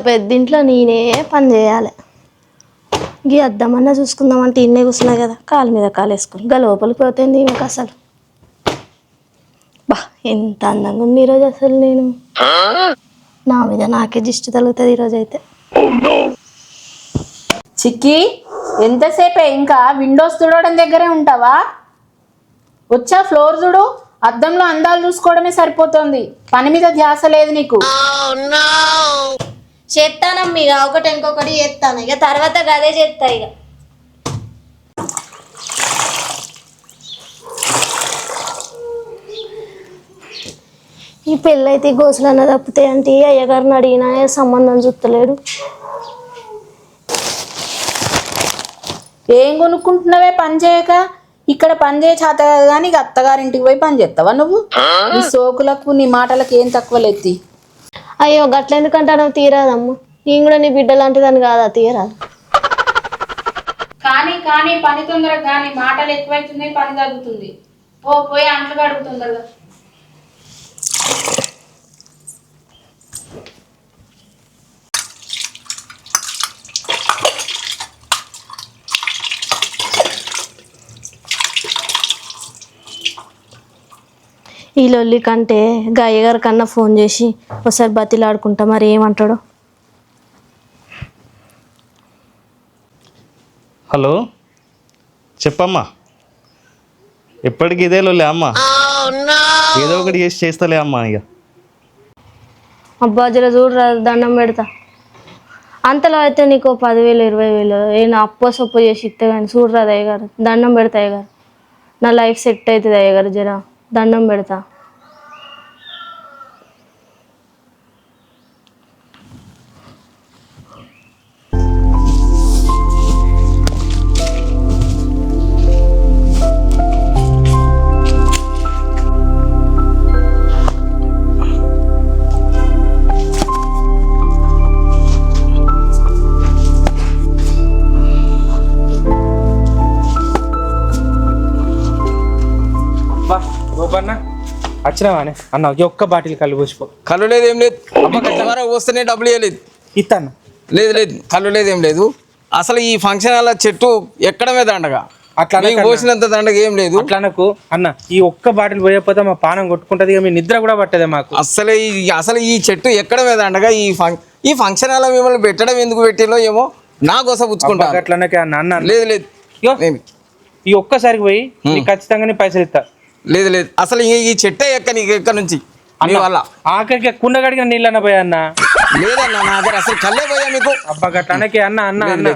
పెద్ద ఇంట్లో నేనే పని చేయాలి. గీ అద్దమన్నా చూసుకుందామంటే ఇన్నే కూర్చున్నా కదా, కాలు మీద కాలు వేసుకుని గా లోపలికి పోతుంది ఈమెకు అసలు. బా ఎంత అందంగా ఉంది ఈరోజు అసలు. నేను నా మీద నాకే దిష్టి తగులుతుంది ఈరోజు అయితే. చిక్కి ఎంతసేపే ఇంకా విండోస్ తుడవడం దగ్గరే ఉంటావా? వచ్చా ఫ్లోర్ చూడు, అద్దంలో అందాలు చూసుకోవడమే సరిపోతుంది, పని మీద ధ్యాస లేదు నీకు. చేస్తానమ్మ ఇక ఒకటి ఇంకొకటి చేస్తాను, ఇక తర్వాత గదే చేస్తా. ఇక ఈ పెళ్ళైతే గోసులన్న తప్పితే అంటే అయ్యగారిని అడిగినా సంబంధం చూస్తలేడు. ఏం కొనుక్కుంటున్నావే పని చేయక? ఇక్కడ పని చేయ చేత కానీ ఇక అత్తగారింటికి పోయి పని చేస్తావా నువ్వు? నీ సోకులకు నీ మాటలకు ఏం తక్కువ లెత్తి. అయ్యో గట్లెందుకంటే నువ్వు తీరాదమ్మ, నేను కూడా నీ బిడ్డ లాంటిదని కాదా తీరాదు. కానీ కానీ పని తొందరగా కానీ మాటలు ఎక్కువైతున్నాయి, పని తగ్గుతుంది. పోయి అంట్లు కడుగు తొందరగా. ఈ లొల్లి కంటే గయ్య గారి కన్నా ఫోన్ చేసి ఒకసారి బతిలాడుకుంటా, మరి ఏమంటాడు. హలో చెప్పమ్మా. ఎప్పటికి ఇదే లొల్లే అమ్మా, ఏదో ఒకటి చేస్తలే అమ్మా. ఇక అబ్బా జర చూడరా, దండం పెడతా. అంతలో అయితే నీకు 10,000 20,000 నేను అప్పో సొప్పు చేసి ఇస్తే కానీ చూడరాదు అయ్యగారు, దండం పెడతా అయ్యగారు. నా లైఫ్ సెట్ అవుతుంది అయ్యగారు, జర దండం పెడతా. గోపన్న వచ్చినావానే అన్న, ఒక్క బాటిల్ కళ్ళు పోసిపో. కళ్ళు లేదు ఏం లేదు, వస్తేనే డబ్బులు ఇవ్వలేదు. ఇస్తాను. లేదు లేదు కళ్ళు లేదు ఏం లేదు. అసలు ఈ ఫంక్షన్ హాల్ చెట్టు ఎక్కడమే దండగా, అట్లా పోసినంత దండగా ఏం లేదు. అట్లా నాకు అన్న, ఈ ఒక్క బాటిల్ పోయకపోతే మా పానం కొట్టుకుంటది, మీ నిద్ర కూడా పట్టదే మాకు. అసలు ఈ చెట్టు ఎక్కడమే దండగా. ఈ ఫంక్షన్ హాల్ మిమ్మల్ని పెట్టడం ఎందుకు పెట్టిలో ఏమో నా కోసం పుచ్చుకుంటా. అట్లనకే అన్న అన్న. లేదు లేదు ఈ ఒక్కసారికి పోయి ఖచ్చితంగా నీ పైసలు ఇస్తా. లేదు లేదు అసలు ఈ చెట్టే నీకు ఎక్కడ నుంచి వల్ల ఆఖరికి కుండ కడిగిన నీళ్ళన్న పోయా అన్న. లేదన్నా నా దగ్గర అసలు కళ్ళే పోయా మీకు. అబ్బా గట్లనకే అన్న అన్న అన్న.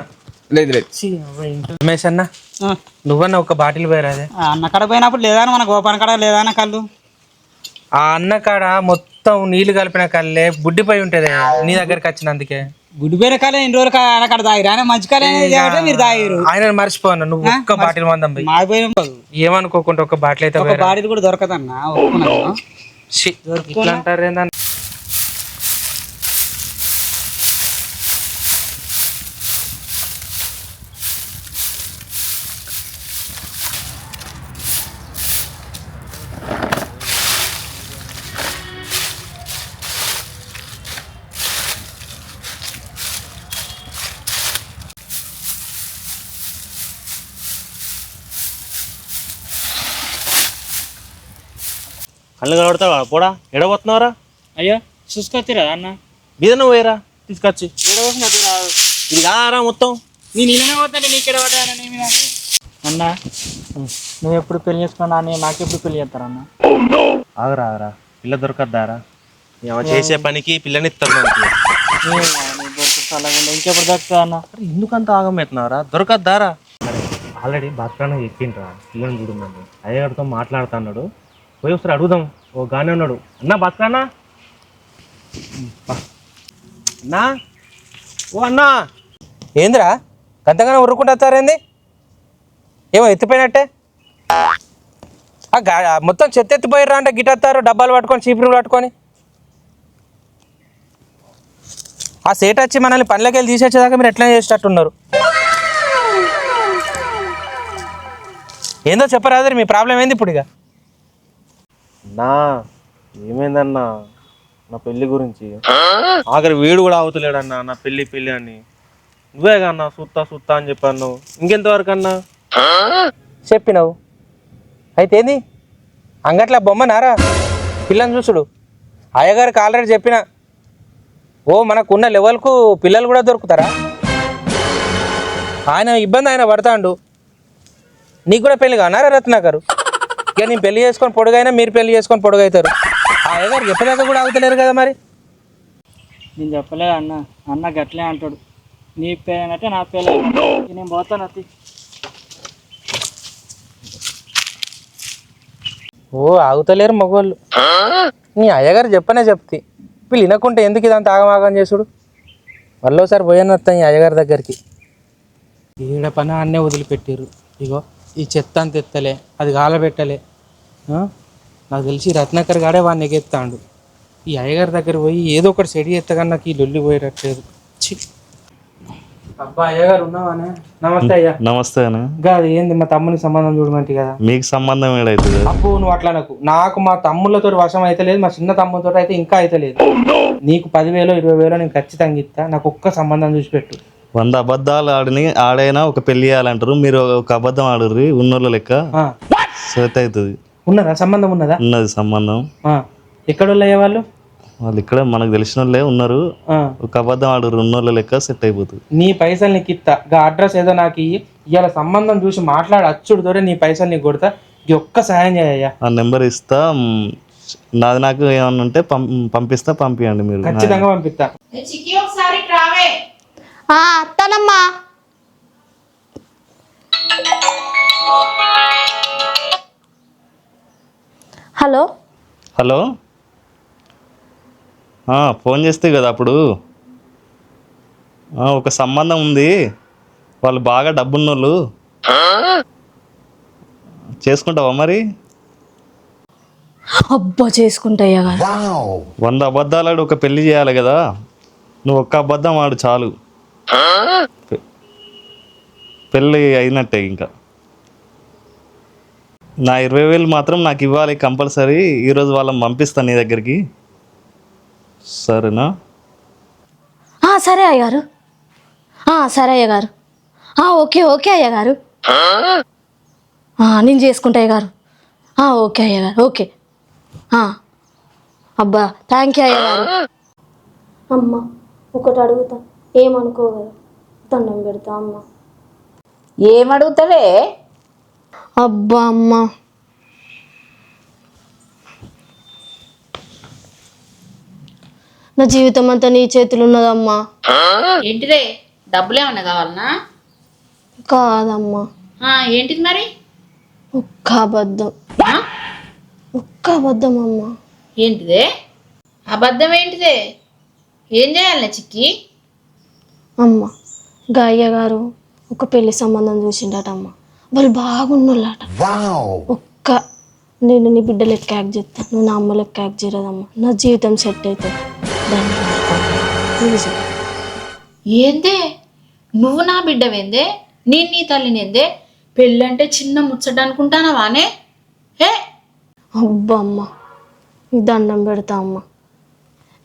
లేదు లేదు రమేష్ అన్న, నువ్వన్న ఒక బాటిల్ పోయారాదే. అన్న కాడ పోయినప్పుడు లేదా మన గోపాన కాడ లేదా కళ్ళు? ఆ అన్న కాడ మొత్తం నీళ్లు కలిపిన కళ్ళే బుడ్డిపోయి ఉంటది నీ దగ్గరికి వచ్చినందుకే. గుడిపోయిన కాలే ఇన్ని రోజులు అక్కడ తాగిరు, ఆయన మంచి కాలే మీరు తాగిరు. ఆయన మర్చిపోను, నువ్వు ఒక్క బాటిల్ మందం పోయి ఏమనుకోకుండా ఒక బాటిల్ అయితే ఒక బాటిల్ కూడా దొరకదన్న. ఇట్లా అంటారు ఏందన్న. కళ్ళు కనబడతావా పోడా, ఎడబోతున్నావరా? అయ్యో చూసుకొచ్చిరా అన్న, బీదన పోయారా తీసుకొచ్చి. ఇది కారా మొత్తం నేను ఇలానే పోతాను, నీకెడ పడ్డా అన్న. నువ్వు ఎప్పుడు పెళ్లి చేసుకున్నా, నాకెప్పుడు పెళ్లి చేస్తారన్న? ఆగరా ఆగరా, పిల్ల దొరకద్దారా? చేసే పనికి పిల్లనిస్తారు ఇంకెప్పుడు దొరుకుతా అన్న? ఎందుకంత ఆగమవుతున్నారా? దొరకద్దారా? ఆల్రెడీ భాస్కరన్న చెప్పిండ్రా, పిల్లని చూడమని. అయ్యగారితో మాట్లాడుతున్నాడు, పోయి ఒకసారి అడుగుదాం. ఓ గానే ఉన్నాడు. అన్నా భాస్కరన్న, అన్నా ఓ అన్నా. ఏందిరా గంతగానే ఉరుక్కుంటూ వస్తారేంది? ఏమో ఎత్తిపోయినట్టే. మొత్తం చెత్త ఎత్తిపోయారా అంటే గిట్టేస్తారు, డబ్బాలు పట్టుకొని చీపురు పట్టుకొని. ఆ సేట్ వచ్చి మనల్ని పనిలోకి వెళ్ళి తీసేసేదాకా మీరు ఎట్లా చేసేటట్టున్నారు? ఏందో చెప్పరాదు, మీ ప్రాబ్లం ఏంది ఇప్పుడు? ఇక అన్నా ఏమైందన్నా? నా పెళ్లి గురించి. ఆఖరి వీడు కూడా అవుతలేడన్నా నా పెళ్లి పెళ్లి అని. నువ్వే కన్నా సుత్తా అని చెప్పాను. ఇంకెంతవరకు అన్నా చెప్పినావు అయితే ఏంది అంగట్ల బొమ్మ నారా పిల్లని చూసుడు. అయ్యగారికి ఆల్రెడీ చెప్పిన ఓ మనకున్న లెవెల్కు పిల్లలు కూడా దొరుకుతారా? ఆయన ఇబ్బంది ఆయన పడతాడు. నీకు కూడా పెళ్లి కానారా రత్నాకరు? ఇక నేను పెళ్లి చేసుకొని పొడుగైనా మీరు పెళ్లి చేసుకొని పొడుగవుతారు. ఆ అయ్యగారికి ఎప్పటిదాకా కూడా అవుతలేరు కదా మరి. నేను చెప్పలేదు అన్న, అన్న గట్లే అంటాడు. నీ పేరంటే నా పేరు, నేను పోతాను అతి. ఓ ఆగుతలేరు మగవాళ్ళు. నీ అయ్యగారు చెప్పనే చెప్తే వీళ్ళు వినకుంటే ఎందుకు ఇదంతా ఆగమాగం చేసుడు. మళ్ళీసారి పోయాను వస్తాను ఈ అయ్యగారి దగ్గరికి. ఈడ పని అన్నే వదిలిపెట్టారు. ఇగో ఈ చెత్త అంత ఎత్తలే, అది గాలబెట్టలే. నాకు తెలిసి రత్నాకర్ గాడే వాడిని ఎగెత్తాడు. ఈ అయ్యగారి దగ్గర పోయి ఏదో ఒకటి సెడి ఎత్తగానే నాకు ఈ లొల్లి పోయేటట్లేదు. చి అబ్బా అయ్యగారు ఉన్నావానే? నమస్తే అయ్యా. నమస్తే అన్న. కాదు ఏంది మా తమ్మునికి సంబంధం చూడమంటే కదా. మీకు సంబంధం ఏడైతుంది? అప్పు నువ్వు అట్లా నాకు మా తమ్ముళ్ళతో వశం అయితే లేదు, మా చిన్న తమ్ముతో అయితే ఇంకా అయితే లేదు. నీకు 10,000 20,000 నేను ఖచ్చితంగా ఇస్తా. నాకు ఒక్క సంబంధం చూసి పెట్టు. 100 అబద్ధాలు ఆడైనా ఒక పెళ్లి చేయాలంటారు. మీరు ఒక అబద్ధం ఆడుర్రి ఉన్నోళ్ళ లెక్క సెట్ అవుతుంది. ఉన్నదా సంబంధం? ఉన్నదా? ఉన్నది సంబంధం. ఎక్కడ అయ్యే వాళ్ళు? వాళ్ళు ఇక్కడ మనకు తెలిసిన వాళ్ళే ఉన్నారు. ఒక అబద్ధం ఆడుర్రి ఉన్నోళ్ళ లెక్క సెట్ అయిపోతుంది. నీ పైసలు నీకు ఇస్తా. అడ్రస్ ఏదో నాకు ఇవాళ సంబంధం చూసి మాట్లాడి అచ్చుడు దొరే నీ పైసలు నీకు కొడతా. ఈ ఒక్క సాయం చేయయ్యా. ఆ నెంబర్ ఇస్తా. నాది నాకు ఏమన్నా ఉంటే పంపియండి మీరు. ఖచ్చితంగా పంపిస్తా. ఒకసారి రావే. అత్తనమ్మా. హలో హలో, ఫోన్ చేస్తే కదా అప్పుడు ఒక సంబంధం ఉంది. వాళ్ళు బాగా డబ్బున్నోళ్ళు. చేసుకుంటావా మరి? అబ్బా చేసుకుంటా అయ్యగారు. 100 అబద్ధాలు ఆడి ఒక పెళ్లి చేయాలి కదా. నువ్వు ఒక్క అబద్ధం ఆడు చాలు, పెళ్ళి అయినట్టే. ఇంకా నా 20,000 మాత్రం నాకు ఇవ్వాలి కంపల్సరీ. ఈరోజు వాళ్ళని పంపిస్తాను నీ దగ్గరికి, సరేనా? సరే అయ్యగారు. సరే అయ్యగారు. ఓకే అయ్యగారు. నేను చేసుకుంటా అయ్యగారు. ఓకే అయ్యగారు. ఓకే. అబ్బా థ్యాంక్ యూ అయ్యగారు. అమ్మ ఒకటి అడుగుతా, ఏమనుకోగలరు? దండం పెడతా అమ్మ. ఏమడుగుతావే? అబ్బా అమ్మ, నా జీవితం అంతా నీ చేతులు ఉన్నదమ్మా. ఏంటిదే? డబ్బులేమన్నా కావాలనా? కాదమ్మా. ఏంటిది మరి? ఒక్క అబద్ధం అమ్మా. ఏంటిదే అబద్ధం? ఏంటిదే? ఏం చేయాలనే చిక్కి? అమ్మ గాయ్య గారు ఒక పెళ్లి సంబంధం చూసిండటమ్మ. వాళ్ళు బాగున్నోళ్ళట. నేను నీ బిడ్డ లెక్క యాక్ట్ చేస్తాను, నువ్వు నా అమ్మ లెక్క యాక్ట్ చేయలేదమ్మా. నా జీవితం సెట్ అవుతుంది. ఏందే నువ్వు నా బిడ్డవేందే? నేను నీ తల్లినేందే? పెళ్ళంటే చిన్న ముచ్చట అనుకుంటానవానే? అబ్బా అమ్మ, నీ దండం పెడతా అమ్మా.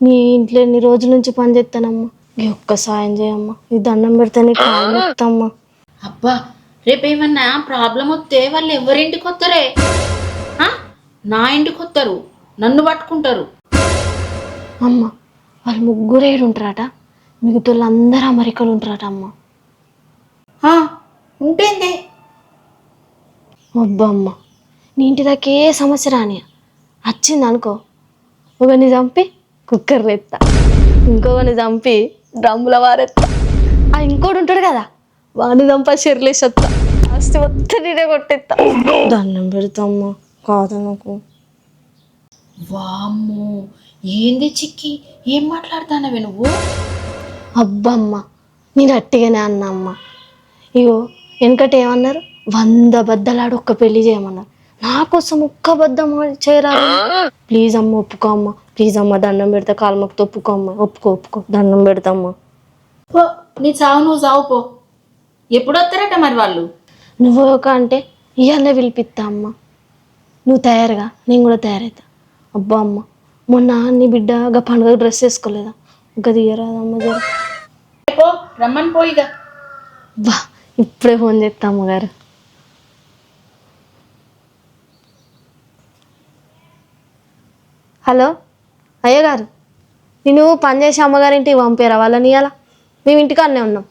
నీ ఇంట్లో ఎన్ని రోజుల నుంచి పని చేస్తానమ్మా. ఈ ఒక్క సాయం చేయమ్మా. ఈ దండం పెడితే నీ కాలు మొత్తమ్మా. అబ్బా రేపేమన్నా ప్రాబ్లం వస్తే వాళ్ళు ఎవరింటికి వస్తారే? నా ఇంటికి వస్తారు, నన్ను పట్టుకుంటారు. అమ్మ వాళ్ళు 3 ఏడు ఉంటారట, మిగతా వాళ్ళందరూ అమెరికాలో ఉంటారట అమ్మ. ఉంటేందే? అబ్బా అమ్మ, నీ ఇంటి దాకా ఏ సమస్య రాని వచ్చింది అనుకో, ఒకరిని చంపి కుక్కర్ ఎత్తా, ఇంకొకరిని చంపి డ్రమ్ముల వారెత్తా, ఇంకోటి ఉంటాడు కదా వాడిని చంపా చెర్లేసొత్తా, అస్తి మొత్తం నేనే కొట్టేస్తా. దండం పెడతామ్మా, కాదు నాకు. వామ్మో ఏంది చిక్కి, ఏం మాట్లాడతానవే నువ్వు? అబ్బమ్మ నేను అట్టిగానే అన్నా అమ్మ. ఇగో వెనకటి ఏమన్నారు, 100 అబద్ధాలు ఒక్క పెళ్లి చేయమన్నారు. నా కోసం ఒక్క అబద్ధం చేయరాదు. ప్లీజ్ అమ్మ ఒప్పుకో అమ్మ, ప్లీజ్ అమ్మ దండం పెడతా, కాలుమొక్కితో ఒప్పుకో అమ్మ, ఒప్పుకో దండం పెడతామ్మా. నీ చావు నువ్వు చావుపో. ఎప్పుడు వస్తారట మరి వాళ్ళు? నువ్వు ఒక అంటే ఇవాళ పిలిపిస్తా అమ్మ. నువ్వు తయారుగా, నేను కూడా తయారవుతా. అబ్బా అమ్మ మొన్న నీ బిడ్డ గా పండుగ డ్రెస్ వేసుకోలేదా గది ఇయ్యరాదమ్మ జర పో రమ్మని పోయిగా. బా ఇప్పుడే ఫోన్ చేస్తా అమ్మగారు. హలో అయ్యగారు, నేను పని చేసి అమ్మగారింటికి పంపారా వాళ్ళని ఇవాళ? మేము ఇంటికాడనే ఉన్నాం.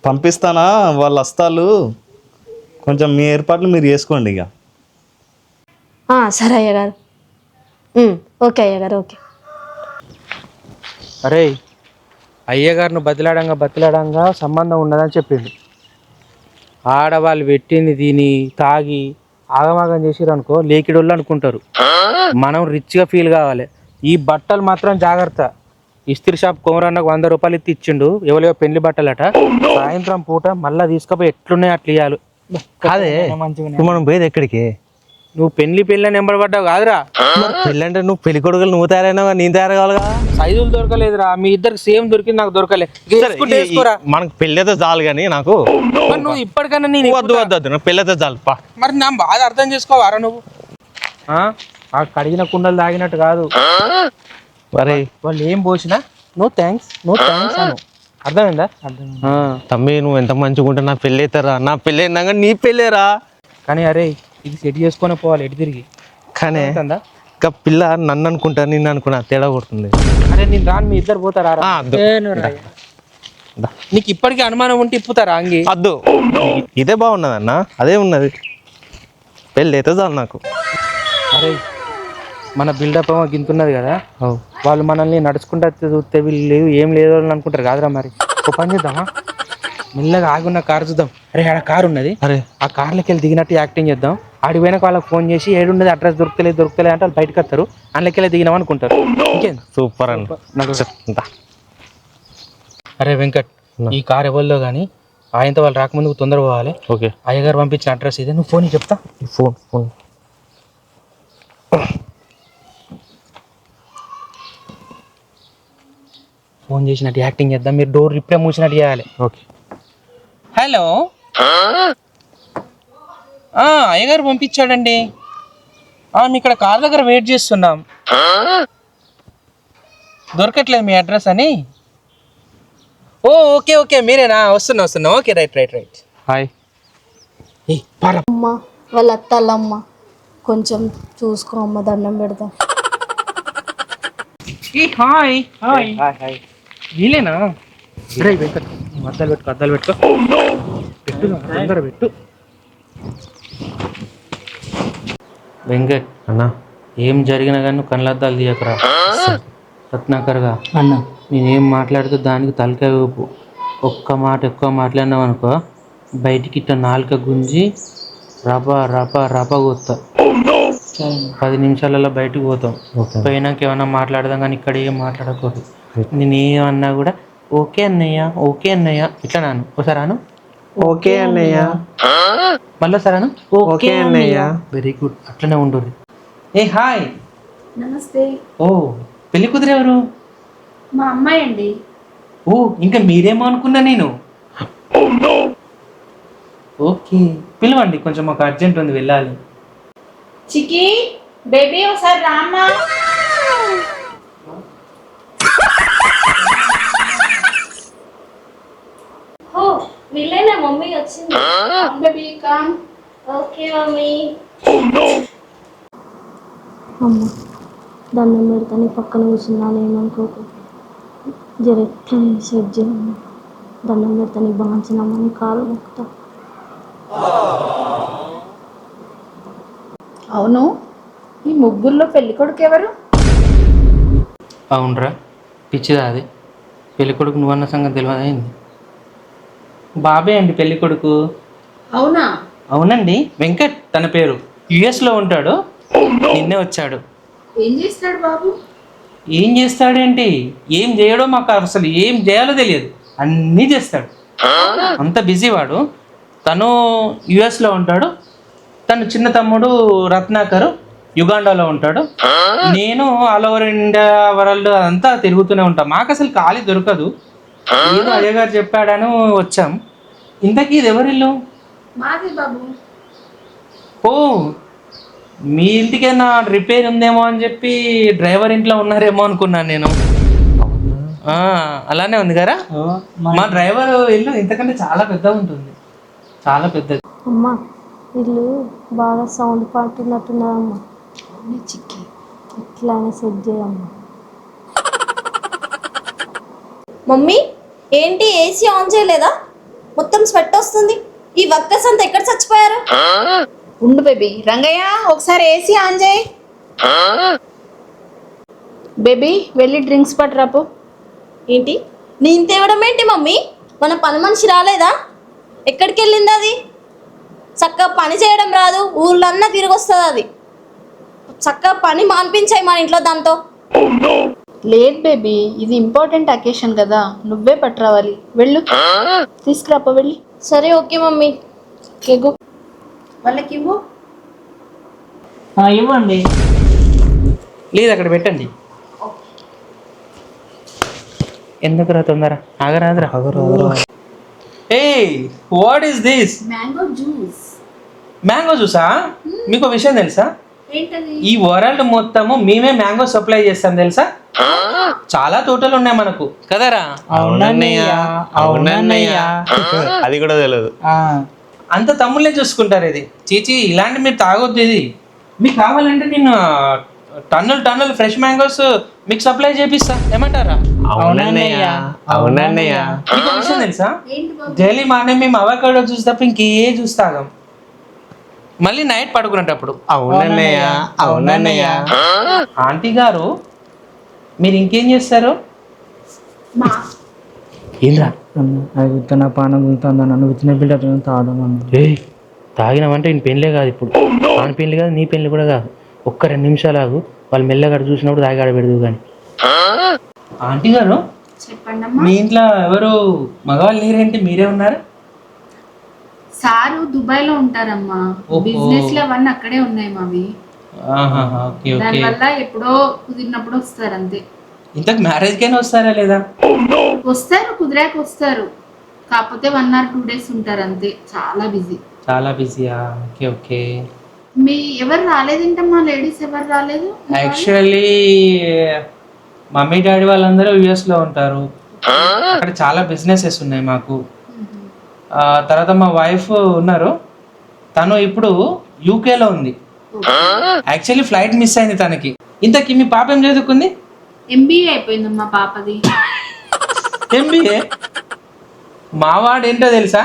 పంపిస్తానా, వాళ్ళు వస్తాలు. కొంచెం మీ ఏర్పాట్లు మీరు చేసుకోండి ఇక. సరే అయ్యగారు. ఓకే అయ్యగారు, ఓకే. అరే అయ్యగారిని బతిలాడంగా సంబంధం ఉన్నదని చెప్పిండు. ఆడవాళ్ళు పెట్టింది తిని తాగి ఆగమాగం చేసిరు అనుకో లేకిడోళ్ళు అనుకుంటారు. మనం రిచ్గా ఫీల్ కావాలి. ఈ బట్టలు మాత్రం జాగ్రత్త. ఇస్త్రీ షాప్ కొమరన్నకు 100 రూపాయలు ఇచ్చి ఇచ్చిండు. ఎవరివో పెళ్లి బట్టలట. సాయంత్రం పూట మళ్ళీ తీసుకుపోయి ఎట్లున్నాయి అట్లా ఇవ్వాలి. కాదే ఇప్పుడు మనం పోయేది ఎక్కడికి? నువ్వు పెళ్ళి నెంబడబడ్డావు కాదురా. పెళ్ళి అంటే నువ్వు పెళ్లి కొడుకులు నువ్వు తయారైనా నేను తయారు కావాలిగా. సైజులు దొరకలేదురా, మీ ఇద్దరికి సేమ్ దొరికింది, నాకు దొరకలే. మనకు పెళ్ళి అయితే చాలు కానీ నాకు నువ్వు ఇప్పటికన్నా నేను వద్దు నాకు పెళ్ళి అయితే చాలు పా. మరి నా బాధ అర్థం చేసుకోవారా నువ్వు? ఆ కడిగిన కుండలు తాగినట్టు కాదు. మరి వాళ్ళు ఏం పోసినా నో థ్యాంక్స్ అను. అర్థమైందా? తమ్మి నువ్వు ఎంత మంచిగా ఉంటే నా పెళ్ళి అవుతారా? నా పెళ్ళి అయినాక నీ పెళ్ళేరా. కానీ అరే ఇది సెట్ చేసుకొని పోవాలి ఎటు తిరిగి. కానీ ఇంకా పిల్ల నన్ను అనుకుంటా నిన్ను అనుకున్నా తేడా కొడుతుంది. అరే నేను రాను, మీ ఇద్దరు పోతారా? నీకు ఇప్పటికీ అనుమానం ఉంటే ఇప్పుతారా అంగి? వద్దు, ఇదే బాగున్నది అన్న, అదే ఉన్నది. పెళ్ళి అయితే చాలు నాకు. అరే మన బిల్డప్ ఏమో గింతున్నది కదా, వాళ్ళు మనల్ని నడుచుకుంటా చూస్తే వీళ్ళు లేవు ఏం లేదు అని అనుకుంటారు కాదురా. మరి ఒక పని చేద్దామా, మెల్లగా ఆగున్న కారు చూద్దాం. అరే ఆడ కారు ఉన్నది, అరే ఆ కార్లోకి వెళ్ళి దిగినట్టు యాక్టింగ్ చేద్దాం. ఆడి పోయినాక వాళ్ళకి ఫోన్ చేసి ఏడున్నది అడ్రస్ దొరుకుతలేదు అంటే వాళ్ళు బయటకు వస్తారు. అందులోకి వెళ్ళి దిగినాం అనుకుంటారు. ఇంకేం సూపర్ అన్న. అరే వెంకట్, ఈ కార్ ఎవరిలో కానీ ఆయనతో వాళ్ళు రాకముందుకు తొందర పోవాలి. ఓకే, అయ్యగారు పంపించిన అడ్రస్ ఇదే. నువ్వు ఫోన్ చెప్తా. ఫోన్ ఫోన్ చేసినట్టు యాక్టింగ్ చేద్దాం. మీరు డోర్ ఇప్పుడే మూసినట్టు చేయాలి. ఓకే. హలో, అయ్యగారు పంపించాడండి. మేము ఇక్కడ కార్ దగ్గర వెయిట్ చేస్తున్నాం. దొరకట్లేదు మీ అడ్రస్ అని. ఓకే మీరేనా? వస్తున్నా. Okay right. హాయ్. అమ్మ వాళ్ళ అత్తాలమ్మ కొంచెం చూసుకో అమ్మ, దండం పెడతా. హాయ్ వీలేనా? వెంకట్ అద్దాలు పెట్టుకో తొందర పెట్టు. వెంకట్ అన్నా, ఏం జరిగినా కానీ నువ్వు కళ్ళద్దాలు తీయకరా. రత్నాకర్గా అన్న నేనేం మాట్లాడితే దానికి తలకాయ ఊపు. ఒక్క మాట ఎక్కువ మాట్లాడినావు అనుకో బయటికి ఇట్ట నాలుక గుంజి రప కొత్తా. 10 నిమిషాలలో బయటకు పోతాం. పోయినాక ఏమన్నా మాట్లాడదాం కానీ ఇక్కడ ఏం మాట్లాడకూడదు. నేనేమన్నా కూడా ఓకే అన్నయ్య ఇట్లా నాను ఒకసారి అను. ఓకే అన్నయ్య. మళ్ళీ సరే అను. ఓకే అన్నయ్య. వెరీ గుడ్, అట్లనే ఉండరు. హాయ్. నమస్తే. పెళ్లి కూతురు ఎవరు? మా అమ్మాయి అండి. ఇంకా మీరేమో అనుకున్నా నేను. ఓకే పిలవండి, కొంచెం ఒక అర్జెంట్ ఉంది, వెళ్ళాలి. చికి బేబీ ఒకసారి రామ్మా. వీళ్ళైనా మమ్మీ వచ్చింది. Baby come. Okay mummy. అమ్మ దండం పెడతా, నీ పక్కన కూర్చున్నాను ఏమనుకోకు. ఎట్లా సెట్ చేయమ్మా, దండం పెడతా, నీ బాంచినమ్మా, నీ కాలు మొక్కుతా. అవును, ఈ ముగ్గురులో పెళ్లి కొడుకు ఎవరు? అవునరా, పిచ్చిదా అది. పెళ్లి కొడుకు నువ్వన్న సంగతి తెలియదైంది. బాబే అండి పెళ్లి కొడుకు. అవునా? అవునండి, వెంకట్ తన పేరు. యుఎస్లో ఉంటాడు, నిన్నే వచ్చాడు. ఏం చేస్తాడు బాబు? ఏం చేస్తాడేంటి, ఏం చేయడో మాకు అసలు ఏం చేయాలో తెలియదు. అన్నీ చేస్తాడు, అంత బిజీ వాడు. తను యుఎస్లో ఉంటాడు. తను చిన్న తమ్ముడు రత్నాకరు యుగాండాలో ఉంటాడు. నేను ఆల్ ఓవర్ ఇండియా వరల్డ్ అంతా తిరుగుతూనే ఉంటాం. మాకు అసలు ఖాళీ దొరకదు. ఏదో అయ్యగారు చెప్పాడని వచ్చాం. ఇంతకీ ఇది ఎవరిల్లు? మాది బాబు. మీ ఇంటికైనా రిపేర్ ఉందేమో అని చెప్పి డ్రైవర్ ఇంట్లో ఉన్నారేమో అనుకున్నాను నేను. అలానే ఉంది కదా. మా డ్రైవర్ ఇల్లు ఇంతకంటే చాలా పెద్దగా ఉంటుంది, చాలా పెద్దది. అమ్మా ఇల్లు బాగా సౌండ్ పడుతున్నట్టున్నదమ్మా. చిక్కి ఎట్లయినా సెట్ చేయమ్మా. మమ్మీ ఏంటి ఏసీ ఆన్ చేయలేదా? మొత్తం స్వెట్ వస్తుంది. ఈ వర్కర్స్ అంతా ఎక్కడ చచ్చిపోయారు? ఉండు బేబీ. రంగయ్య ఒకసారి ఏసీ ఆన్ చేయి. బేబీ వెళ్ళి డ్రింక్స్ పట్టురాపు. ఏంటి నేను తేవడం ఏంటి మమ్మీ? మన పని మనిషి రాలేదా? ఎక్కడికి వెళ్ళింది అది? చక్కగా పని చేయడం రాదు, ఊర్లన్నా తిరిగి వస్తుంది అది. చక్కగా పని మాన్పించాయి మన ఇంట్లో దాంతో. లేదు బేబీ, ఇది ఇంపార్టెంట్ అకేషన్ కదా, నువ్వే పట్టురావాలి. వెళ్ళు తీసుకురాపో వెళ్ళి. సరే ఓకే మమ్మీ. కేగు వాళ్ళకి ఇవ్వు. ఇవ్వండి. లేదు అక్కడ పెట్టండి. ఎందుకురా తొందర? ఆగరాదురా. ఏయ్ what is this? Mango juice. Mango జ్యూసా? మీకు విషయం తెలుసా? ఏంటది? ఈ వరల్డ్ మొత్తము మేమే మ్యాంగో సప్లై చేస్తాం తెలుసా? చాలా తోటలు ఉన్నాయి మనకు కదరా? అవునన్నయ్య, అవునన్నయ్య. అది కూడా తెలియదు. అంత తమ్ముళ్ళే చూసుకుంటారు ఇది. చీచి ఇలాంటి మీరు తాగొద్దు. ఇది మీకు కావాలంటే నేను టన్నులు ఫ్రెష్ మ్యాంగోస్ మీకు సప్లై చేపిస్తా, ఏమంటారా? అవునన్నయ్య, అవునన్నయ్య. మీకు విషయం తెలుసా? డైలీ మార్నింగ్ మేము అవకాడో జ్యూస్ తప్ప ఇంకే జ్యూస్ తాగాం. మళ్ళీ నైట్ పడుకునేటప్పుడు. అవునన్నయ్య, అవునన్నయ్య. ఆంటీ గారు మీరు ఇంకేం చేస్తారు? ఏంద్రా అది నా పానం గుంతుందా? నన్ను వచ్చిన బిడ్డ తాగడం. తాగినామంటే నేను పెళ్ళే కాదు ఇప్పుడు. ఆని పెళ్ళి కాదు, నీ పెళ్ళి కూడా కాదు. ఒక్క 2 నిమిషాలు ఆగు, వాళ్ళు మెల్లగా చూసినప్పుడు తాగి ఆడబెడదు కానీ. ఆంటీ గారు చెప్పండి. మీ ఇంట్లో ఎవరు మగవాళ్ళు లేరేంటి? మీరే ఉన్నారు? సారు దుబాయ్ లో ఉంటారమ్మా. బిజినెస్ లో అవన్నీ అక్కడే ఉన్నాయి మావి. దానివల్ల ఎప్పుడో కుదిరినప్పుడు వస్తారు అంతే. ఇంతకు మ్యారేజ్ కైనా వస్తారా లేదా? వస్తారు, కుదిరాక వస్తారు. కాకపోతే 1 or 2 days ఉంటారు అంతే. చాలా బిజీ. చాలా బిజీయా? Okay okay. మీ ఎవరు రాలేదేంటమ్మా? లేడీస్ ఎవరు రాలేదు? యాక్చువల్లీ మమ్మీ డాడీ వాళ్ళందరూ యుఎస్లో ఉంటారు. అక్కడ చాలా బిజినెసెస్ ఉన్నాయి మాకు. తర్వాత మా వైఫ్ ఉన్నారు, తను ఇప్పుడు యూకేలో ఉంది. యాక్చువల్లీ ఫ్లైట్ మిస్ అయింది తనకి. ఇంతకీ మీ పాప ఏం చదువుకుంది? MBA అయిపోయిందమ్మా పాపది. MBA? మావాడు ఏంటో తెలుసా?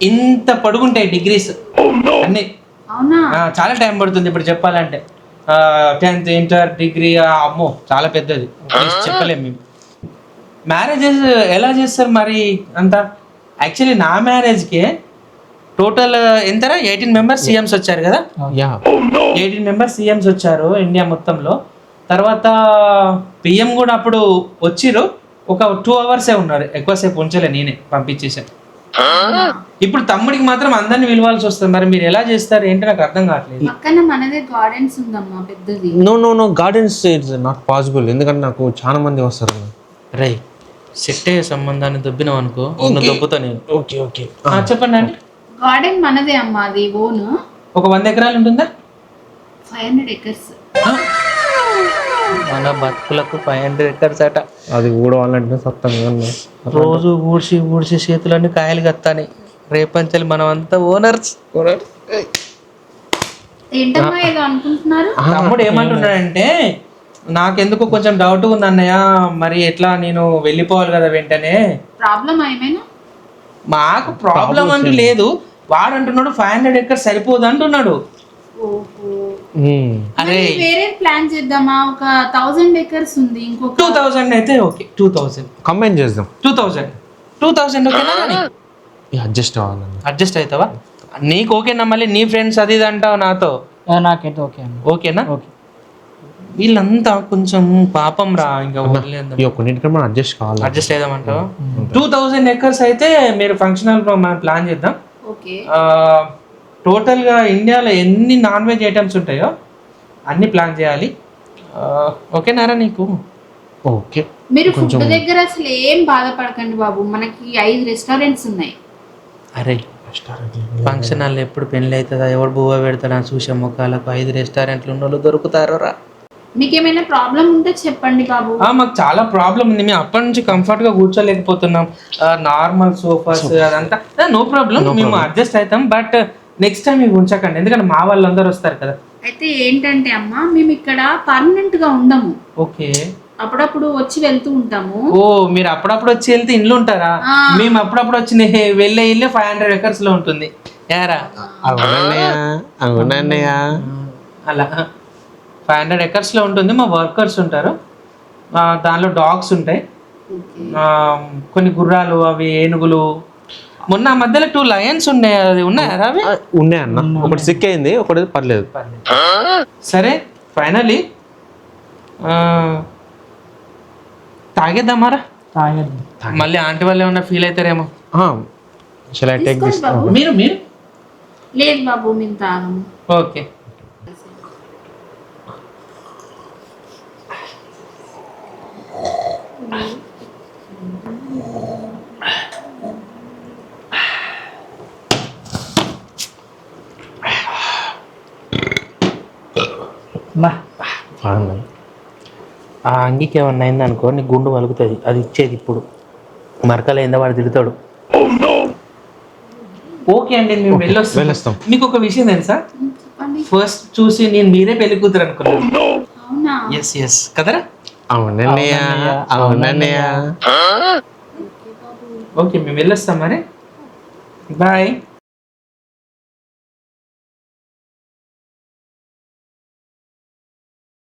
ఇంత పొడుగుంటాయి డిగ్రీస్ అన్ని. అవునా? చాలా టైం పడుతుంది ఇప్పుడు చెప్పాలంటే. 10th ఇంటర్ డిగ్రీ, అమ్మో చాలా పెద్దది, చెప్పలేము మేము. మ్యారేజెస్ ఎలా చేస్తారు మరి అంతా? యాక్చువల్లీ నా మ్యారేజ్కే టోటల్ ఎంతరా 18 మెంబర్స్ CMs వచ్చారు కదా. 18 మెంబర్స్ CMs వచ్చారు ఇండియా మొత్తంలో. తర్వాత PM కూడా అప్పుడు వచ్చిర్రు. ఒక 2 hours ఉన్నారు, ఎక్కువసేపు ఉంచలే, నేనే పంపించేసాను. ఇప్పుడు తమ్ముడికి మాత్రం అందరిని పిలవాల్సి వస్తుంది. మరి మీరు ఎలా చేస్తారు ఏంటి నాకు అర్థం కావట్లేదు. పక్కన మనదే గార్డెన్స్ ఉందమ్మా పెద్దది. No gardens it's not possible. ఎందుకంటే నాకు చాలా మంది వస్తారు. రై సెట్ అయ్యే సంబంధాన్ని దొబ్బినావు అనుకో, దొబ్బుతా నేను. ఓకే ఓకే చెప్పండి అండి. గార్డెన్ మనదే అమ్మా, అది ఓన్. ఒక 100 ఎకరాలు ఉంటుందా? 500 acres. మన బతుకులకు 500 acres అట. అది ఊడవాలంటే సత్తం. రోజు ఊడ్చి చేతులన్నీ కాయలు కత్తాని. రేపంచలి మనం అంతా ఓనర్స్. ఏంటమ్మా ఏదో అనుకుంటున్నారు? తమ్ముడు ఏమంటున్నాడంటే, నాకెందుకు కొంచెం డౌట్ ఉంది అన్నయ్య, మరి ఎట్లా నేను వెళ్ళిపోవాలి కదా వెంటనే. ప్రాబ్లం ఏమైనా? మాకు ప్రాబ్లం అంటూ లేదు. వాడు అంటున్నాడు 500 acres సరిపోదు అంటున్నాడు. అరే వేరే ప్లాన్ చేద్దామా? ఒక 1000 acres ఉంది. ఇంకొక 2000 అయితే ఓకే. 2000 కంబైన్ చేద్దాం. 2000 ఓకేనా? అడ్జస్ట్ అవ్వాలని. అడ్జస్ట్ అవుతావా? నీకు ఓకేనా? మళ్ళీ నీ ఫ్రెండ్స్ అది ఇది అంటావు నాతో. నాకైతే ఓకే అన్న. ఓకేనా? ఓకే. వీళ్ళంతా కొంచెం పాపం రా, ఇంకా వదిలేద్దాం. కొన్నింటికి మనం అడ్జస్ట్ కావాలి. అడ్జస్ట్ అవుదామంటావా? 2000 acres అయితే మీరు ఫంక్షన్ హాల్ మనం ప్లాన్ చేద్దాం. ఓకే. టోటల్గా ఇండియాలో ఎన్ని నాన్ వెజ్ ఐటమ్స్ ఉంటాయో అన్ని ప్లాన్ చేయాలి. ఓకేనారా నీకు? ఓకే. మీరు ఫుడ్ దగ్గర అసలు ఏం బాధపడకండి బాబు. మనకి 5 restaurants ఉన్నాయి. అరే ఫంక్షన్ హాల్లో ఎప్పుడు పెళ్ళి అవుతుందా, ఎవడు బువ్వ పెడతాడా అని చూసే ముఖాలకు 5 రెస్టారెంట్లు ఉన్న వాళ్ళు దొరుకుతారు రా. మీకేమైనా ప్రాబ్లం ఉంటే చెప్పండి బాబు. మాకు చాలా ప్రాబ్లం ఉంది, మేము అప్పటి నుంచి కంఫర్ట్గా కూర్చోలేకపోతున్నాం. నార్మల్ సోఫాస్ అదంతా నో ప్రాబ్లం, మేము అడ్జస్ట్ అవుతాం. బట్ నెక్స్ట్ టైం ఇవి ఉంచకండి, ఎందుకంటే మా వాళ్ళందరూ వస్తారు కదా. అయితే ఏంటంటే అమ్మా, మేము ఇక్కడ పర్మనెంట్ గా ఉండము. ఓకే, అప్పుడప్పుడు వచ్చి వెళ్తూ ఉంటాము. ఓ మీరు అప్పుడప్పుడు వచ్చి వెళ్తే ఇంట్లో ఉంటారా? మేము అప్పుడప్పుడు వచ్చి వెళ్ళే ఇల్లు 500 acres లో ఉంటుంది. యారా అలా 500 acres లో ఉంటుంది. మా వర్కర్స్ ఉంటారు, దానిలో డాగ్స్ ఉంటాయి, కొన్ని గుర్రాలు, అవి ఏనుగులు. మొన్న మధ్యలో 2 lions ఉన్నాయి, అది ఉన్నాయా? అవి ఉన్నాయన్న, ఒకటి సిక్ అయింది, ఒకటి పర్లేదు. సరే ఫైనలీ తాగేద్దామారా? మళ్ళీ ఆంటీ వాళ్ళు ఏమన్నా ఫీల్ అవుతారేమో. మీరు మీరు లేదు బాబు, మేము తాగము. ఓకే. ఆ అంగికి ఏమన్నా అయిందనుకో, నీ గుండు వలుగుతుంది, అది ఇచ్చేది ఇప్పుడు. మరకలైందా వాడు తిడతాడు. ఓకే అండి, మేము వెళ్ళొస్తాం. మీకు ఒక విషయం తెలుసా, ఫస్ట్ చూసి నేను మీరే పెళ్లి కూతురు అనుకున్నాను. ఎస్ కదరా? అవునన్నయ్య. ఓకే మేము వెళ్ళొస్తాం మరి, బాయ్.